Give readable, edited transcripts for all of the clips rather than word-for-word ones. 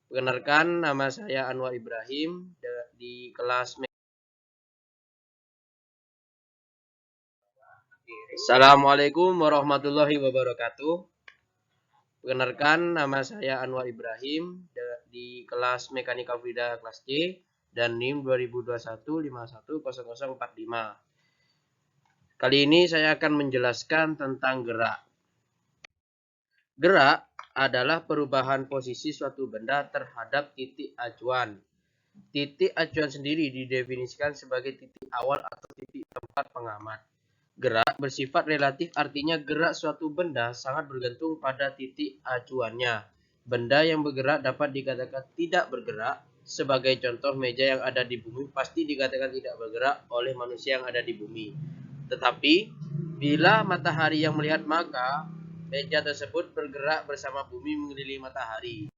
Perkenalkan, nama saya Anwar Ibrahim di kelas. Assalamualaikum warahmatullahi wabarakatuh. Perkenalkan, nama saya Anwar Ibrahim di kelas Mekanika Fluida kelas C dan NIM 2021510045. Kali ini saya akan menjelaskan tentang gerak. Gerak adalah perubahan posisi suatu benda terhadap titik acuan. Titik acuan sendiri didefinisikan sebagai titik awal atau titik tempat pengamat. Gerak bersifat relatif, artinya gerak suatu benda sangat bergantung pada titik acuannya. Benda yang bergerak dapat dikatakan tidak bergerak. Sebagai contoh, meja yang ada di bumi pasti dikatakan tidak bergerak oleh manusia yang ada di bumi. Tetapi, bila matahari yang melihat, maka meja tersebut bergerak bersama bumi mengelilingi matahari.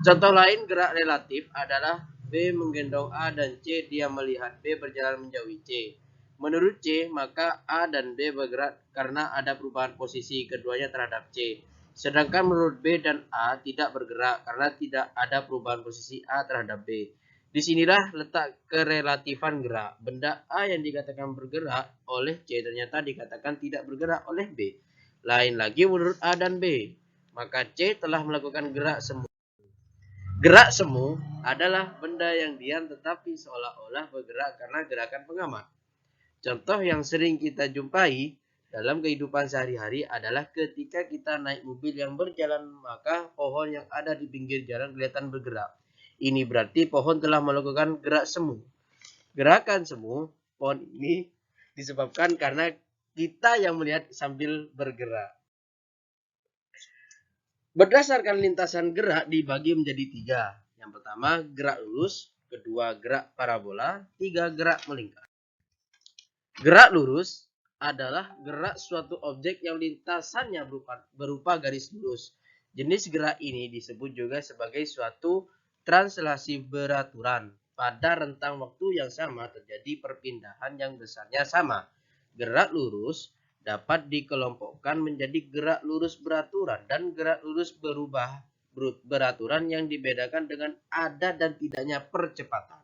Contoh lain gerak relatif adalah B menggendong A dan C dia melihat B berjalan menjauhi C. Menurut C, maka A dan B bergerak karena ada perubahan posisi keduanya terhadap C. Sedangkan menurut B dan A tidak bergerak karena tidak ada perubahan posisi A terhadap B. Disinilah letak kerelatifan gerak. Benda A yang dikatakan bergerak oleh C ternyata dikatakan tidak bergerak oleh B. Lain lagi menurut A dan B, maka C telah melakukan gerak semu. Gerak semu adalah benda yang diam tetapi seolah-olah bergerak karena gerakan pengamat. Contoh yang sering kita jumpai dalam kehidupan sehari-hari adalah ketika kita naik mobil yang berjalan, maka pohon yang ada di pinggir jalan kelihatan bergerak. Ini berarti pohon telah melakukan gerak semu. Gerakan semu pohon ini disebabkan karena kita yang melihat sambil bergerak. Berdasarkan lintasan gerak dibagi menjadi 3. Yang pertama gerak lurus, kedua gerak parabola, 3 gerak melingkar. Gerak lurus adalah gerak suatu objek yang lintasannya berupa garis lurus. Jenis gerak ini disebut juga sebagai suatu translasi beraturan. Pada rentang waktu yang sama terjadi perpindahan yang besarnya sama. Gerak lurus dapat dikelompokkan menjadi gerak lurus beraturan dan gerak lurus beraturan yang dibedakan dengan ada dan tidaknya percepatan.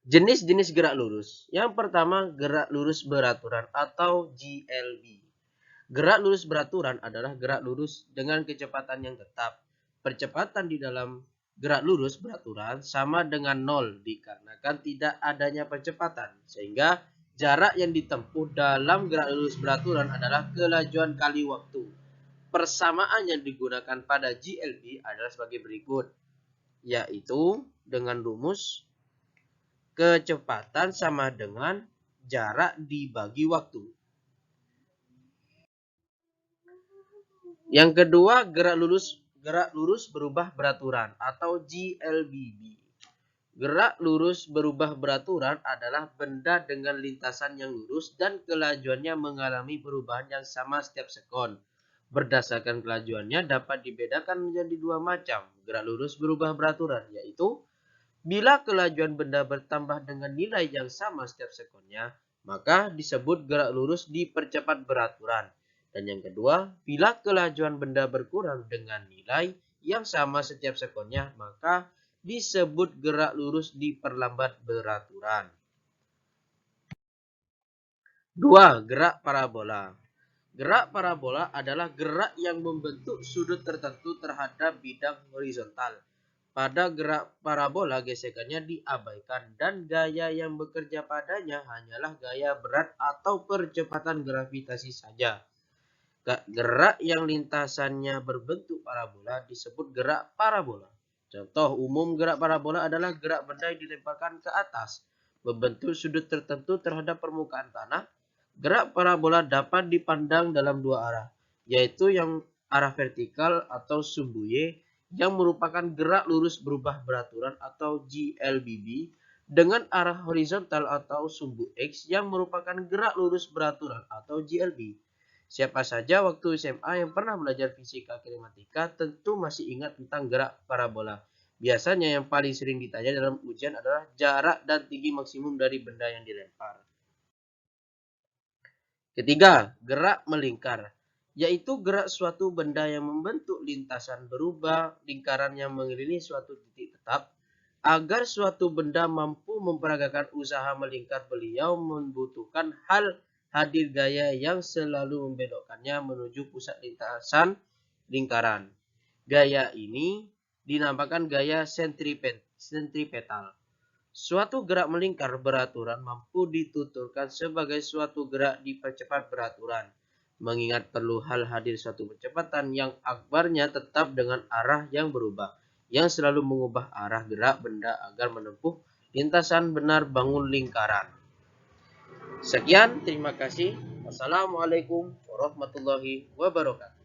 Jenis-jenis gerak lurus. Yang pertama, gerak lurus beraturan atau GLB. Gerak lurus beraturan adalah gerak lurus dengan kecepatan yang tetap. Percepatan di dalam gerak lurus beraturan sama dengan 0 dikarenakan tidak adanya percepatan, sehingga jarak yang ditempuh dalam gerak lurus beraturan adalah kelajuan kali waktu. Persamaan yang digunakan pada GLB adalah sebagai berikut, yaitu dengan rumus kecepatan sama dengan jarak dibagi waktu. Yang kedua, gerak lurus berubah beraturan atau GLBB. Gerak lurus berubah beraturan adalah benda dengan lintasan yang lurus dan kelajuannya mengalami perubahan yang sama setiap sekon. Berdasarkan kelajuannya dapat dibedakan menjadi 2 macam. Gerak lurus berubah beraturan, yaitu bila kelajuan benda bertambah dengan nilai yang sama setiap sekonnya, maka disebut gerak lurus dipercepat beraturan. Dan yang kedua, bila kelajuan benda berkurang dengan nilai yang sama setiap sekonnya, maka disebut gerak lurus diperlambat beraturan. 2. Gerak parabola. Gerak parabola adalah gerak yang membentuk sudut tertentu terhadap bidang horizontal. Pada gerak parabola gesekannya diabaikan dan gaya yang bekerja padanya hanyalah gaya berat atau percepatan gravitasi saja. Gerak yang lintasannya berbentuk parabola disebut gerak parabola. Contoh umum gerak parabola adalah gerak benda yang dilemparkan ke atas, membentuk sudut tertentu terhadap permukaan tanah. Gerak parabola dapat dipandang dalam 2 arah, yaitu yang arah vertikal atau sumbu Y, yang merupakan gerak lurus berubah beraturan atau GLBB, dengan arah horizontal atau sumbu X yang merupakan gerak lurus beraturan atau GLB. Siapa saja waktu SMA yang pernah belajar fisika kinematika tentu masih ingat tentang gerak parabola. Biasanya yang paling sering ditanya dalam ujian adalah jarak dan tinggi maksimum dari benda yang dilempar. Ketiga, gerak melingkar. yaitu gerak suatu benda yang membentuk lintasan berubah lingkaran yang mengelilingi suatu titik tetap. Agar suatu benda mampu memperagakan usaha melingkar, beliau membutuhkan hal hadir gaya yang selalu membelokkannya menuju pusat lintasan lingkaran. Gaya ini dinamakan gaya sentripetal. Suatu gerak melingkar beraturan mampu dituturkan sebagai suatu gerak dipercepat beraturan, mengingat perlu hal hadir suatu percepatan yang akbarnya tetap dengan arah yang berubah, yang selalu mengubah arah gerak benda agar menempuh lintasan benar bangun lingkaran. Sekian, terima kasih. Wassalamualaikum warahmatullahi wabarakatuh.